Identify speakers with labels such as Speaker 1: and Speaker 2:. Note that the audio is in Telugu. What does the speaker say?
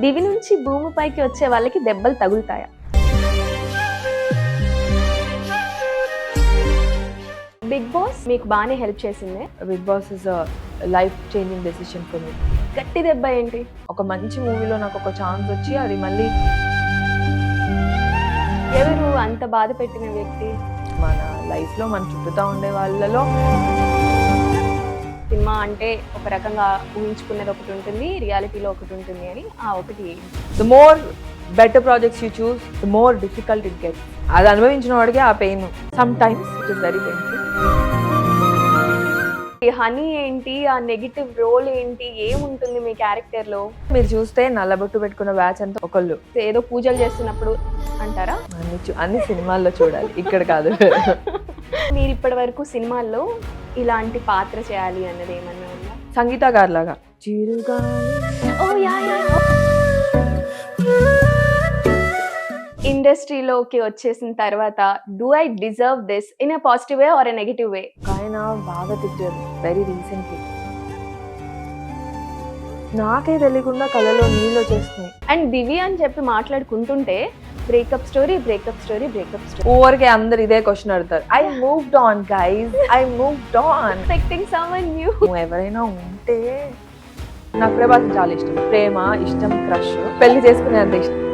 Speaker 1: దివి నుంచి భూమిపైకి వచ్చే వాళ్ళకి దెబ్బలు తగులుతాయా? బిగ్ బాస్ మీకు బాగానే హెల్ప్ చేసిందే.
Speaker 2: Bigg Boss is a life changing decision for me.
Speaker 1: గట్టి దెబ్బ ఏంటి?
Speaker 2: ఒక మంచి మూవీలో నాకు ఒక ఛాన్స్ వచ్చి అది మళ్ళీ
Speaker 1: ఎవరు అంత బాధ పెట్టిన వ్యక్తి?
Speaker 2: మన లైఫ్లో మన చుట్టూతా ఉండే వాళ్ళలో
Speaker 1: సినిమా అంటే ఒక రకంగా ఊహించుకునేది ఒకటి ఉంటుంది, రియాలిటీలో ఒకటి ఉంటుంది అని. ఆ ఒకటి
Speaker 2: the more better projects you choose the more difficult it gets. అది అనుభవించిన వాడికి ఆ pain some times it is very painful.
Speaker 1: Honey ఏంటి, ఆ నెగిటివ్ రోల్ ఏంటి, ఏముంటుంది మీ క్యారెక్టర్ లో?
Speaker 2: మీరు చూస్తే నల్లబొట్టు పెట్టుకున్న బ్యాచ్ అంతా ఒకళ్ళు
Speaker 1: ఏదో పూజలు చేస్తున్నప్పుడు అంటారా?
Speaker 2: అన్ని సినిమాల్లో చూడాలి, ఇక్కడ కాదు.
Speaker 1: మీరు ఇప్పటి వరకు సినిమాల్లో ఇలాంటి పాత్ర చేయాలి అన్నది ఏమన్నా ఉందా?
Speaker 2: సంగీత గారి లాగా
Speaker 1: ఇండస్ట్రీలోకి వచ్చేసిన తర్వాత do I deserve this in a positive way or a negative way?
Speaker 2: ఆయన బాగా తిట్టారు వెరీ రీసెంట్లీ. నాకే తెలియకుండా కళలో నీళ్ళు వచ్చేస్తున్నాయి.
Speaker 1: అండ్ దివి అని చెప్పి మాట్లాడుకుంటుంటే breakup story breakup story breakup story
Speaker 2: ఊరికే అందరు ఇదే క్వశ్చన్ అడుగుతారు. I moved on guys, I moved on.
Speaker 1: Expecting someone new.
Speaker 2: ఎవరైనా ఉంటే నాకు ప్రభాస్ చాలా ఇష్టం. ప్రేమ, ఇష్టం, క్రష్, పెళ్లి చేసుకునే అంత ఇష్టం.